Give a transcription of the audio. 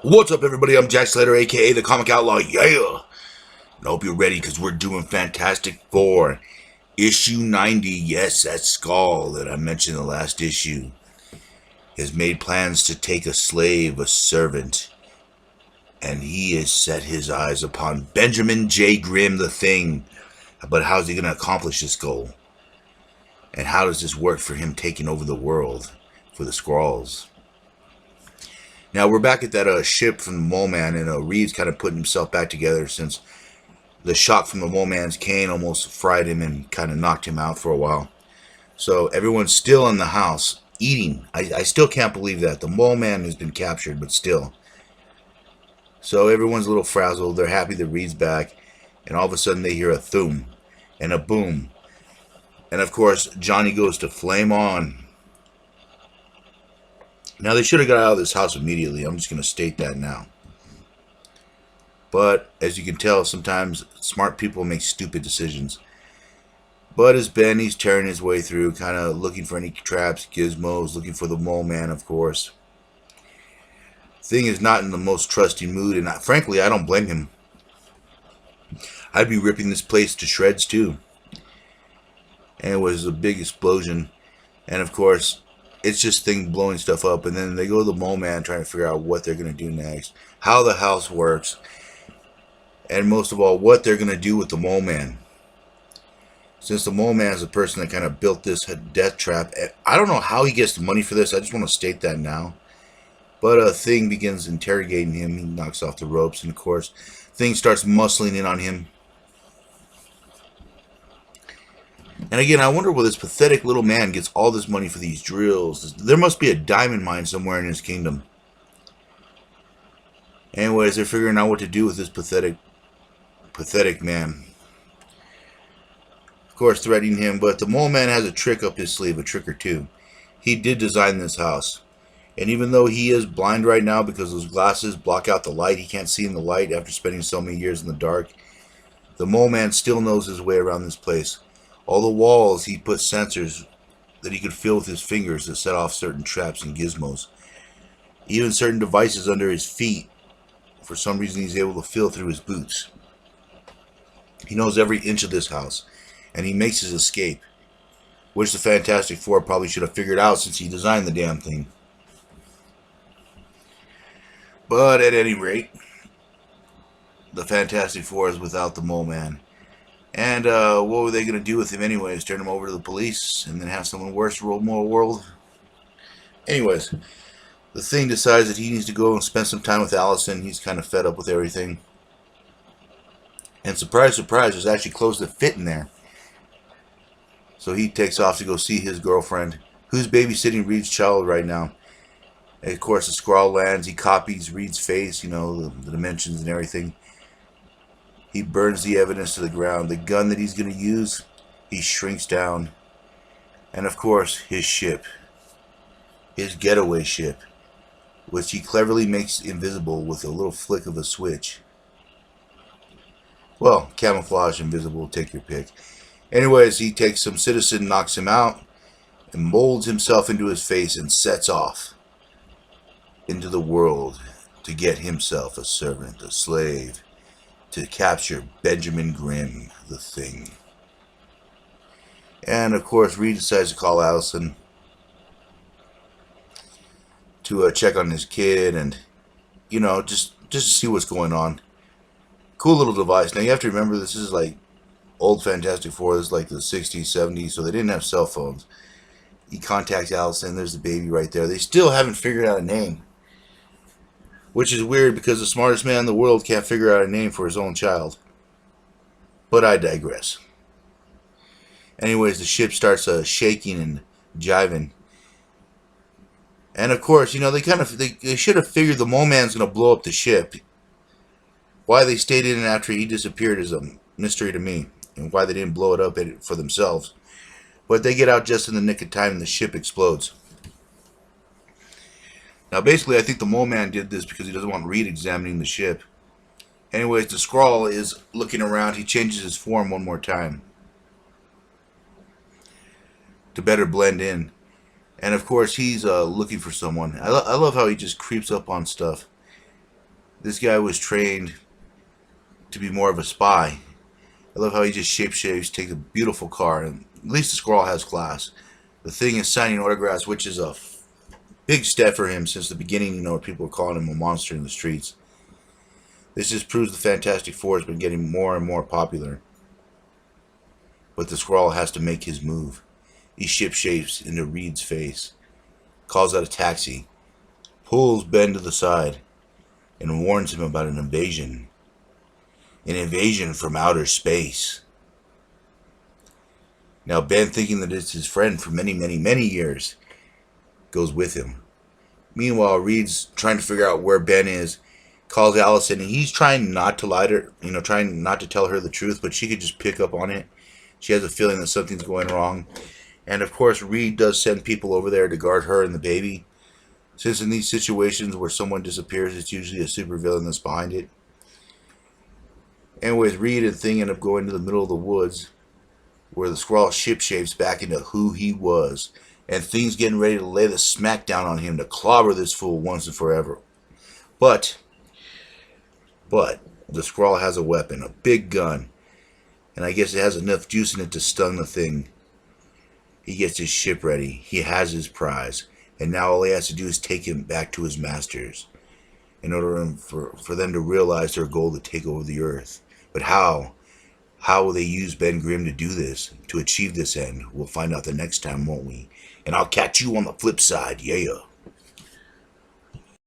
What's up, everybody? I'm Jack Slater, aka the Comic Outlaw. Yeah! And I hope you're ready because we're doing Fantastic Four. Issue 90. Yes, that Skull that I mentioned in the last issue has made plans to take a slave, a servant, and he has set his eyes upon Benjamin J. Grimm, the Thing. But how's he going to accomplish this goal? And how does this work for him taking over the world for the Skrulls? Now, we're back at that ship from the Mole Man, and Reed's kind of putting himself back together since the shock from the Mole Man's cane almost fried him and kind of knocked him out for a while. So everyone's still in the house eating. I still can't believe that. The Mole Man has been captured, but still. So everyone's a little frazzled. They're happy that Reed's back. And all of a sudden they hear a thum and a boom. And of course, Johnny goes to flame on. Now, they should have got out of this house immediately. I'm just going to state that now. But, as you can tell, sometimes smart people make stupid decisions. But as Ben, he's tearing his way through, kind of looking for any traps, gizmos, looking for the Mole Man, of course. Thing is not in the most trusting mood, and frankly, I don't blame him. I'd be ripping this place to shreds, too. And it was a big explosion. And, of course, it's just Thing blowing stuff up, and then they go to the Mole Man trying to figure out what they're going to do next, how the house works, and most of all, what they're going to do with the Mole Man. Since the Mole Man is the person that kind of built this death trap, I don't know how he gets the money for this. I just want to state that now. But Thing begins interrogating him. He knocks off the ropes, and of course, Thing starts muscling in on him. And again, I wonder where this pathetic little man gets all this money for these drills. There must be a diamond mine somewhere in his kingdom. Anyways, they're figuring out what to do with this pathetic man. Of course, threatening him, but the Mole Man has a trick up his sleeve, a trick or two. He did design this house. And even though he is blind right now because those glasses block out the light, he can't see in the light after spending so many years in the dark, the Mole Man still knows his way around this place. All the walls, he put sensors that he could feel with his fingers to set off certain traps and gizmos. Even certain devices under his feet, for some reason he's able to feel through his boots. He knows every inch of this house, and he makes his escape, which the Fantastic Four probably should have figured out since he designed the damn thing. But at any rate, the Fantastic Four is without the Mole Man. And what were they going to do with him anyways? Turn him over to the police and then have someone worse rule more world? Anyways, the Thing decides that he needs to go and spend some time with Allison. He's kind of fed up with everything. And surprise, surprise, there's actually clothes that fit in there. So he takes off to go see his girlfriend, who's babysitting Reed's child right now. And of course, the Skrull lands. He copies Reed's face, you know, the dimensions and everything. He burns the evidence to the ground. The gun that he's going to use, he shrinks down. And of course, his ship. His getaway ship. Which he cleverly makes invisible with a little flick of a switch. Well, camouflage, invisible, take your pick. Anyways, he takes some citizen, knocks him out, and molds himself into his face and sets off into the world to get himself a servant, a slave, to capture Benjamin Grimm, the Thing. And of course, Reed decides to call Allison to check on his kid and, you know, just to see what's going on. Cool little device. Now you have to remember this is like old Fantastic Four. This is like the 60s, 70s, so they didn't have cell phones. He contacts Allison. There's the baby right there. They still haven't figured out a name. Which is weird because the smartest man in the world can't figure out a name for his own child. But I digress. Anyways, the ship starts shaking and jiving. And of course, you know, they should have figured the Mole Man's going to blow up the ship. Why they stayed in after he disappeared is a mystery to me. And why they didn't blow it up for themselves. But they get out just in the nick of time and the ship explodes. Now, basically, I think the Mole Man did this because he doesn't want Reed examining the ship. Anyways, the Skrull is looking around. He changes his form one more time to better blend in. And, of course, he's looking for someone. I love how he just creeps up on stuff. This guy was trained to be more of a spy. I love how he just shapeshifts, takes a beautiful car, and at least the Squirrel has class. The Thing is signing autographs, which is a big step for him since the beginning. People were calling him a monster in the streets. This just proves the Fantastic Four has been getting more and more popular. But the Squirrel has to make his move. He shapeshifts into Reed's face, calls out a taxi, pulls Ben to the side, and warns him about an invasion. An invasion from outer space. Now Ben, thinking that it's his friend for many, many, many years, goes with him. Meanwhile, Reed's trying to figure out where Ben is, calls Allison, and he's trying not to lie to her, trying not to tell her the truth, but she could just pick up on it. She has a feeling that something's going wrong. And of course, Reed does send people over there to guard her and the baby. Since in these situations where someone disappears, it's usually a supervillain that's behind it. Anyways, Reed and Thing end up going to the middle of the woods, where the Squirrel shapeshifts back into who he was. And Thing's getting ready to lay the smackdown on him to clobber this fool once and forever. But the Squirrel has a weapon, a big gun. And I guess it has enough juice in it to stun the Thing. He gets his ship ready. He has his prize. And now all he has to do is take him back to his masters, in order for them to realize their goal to take over the Earth. But how? How will they use Ben Grimm to do this, to achieve this end? We'll find out the next time, won't we? And I'll catch you on the flip side. Yeah.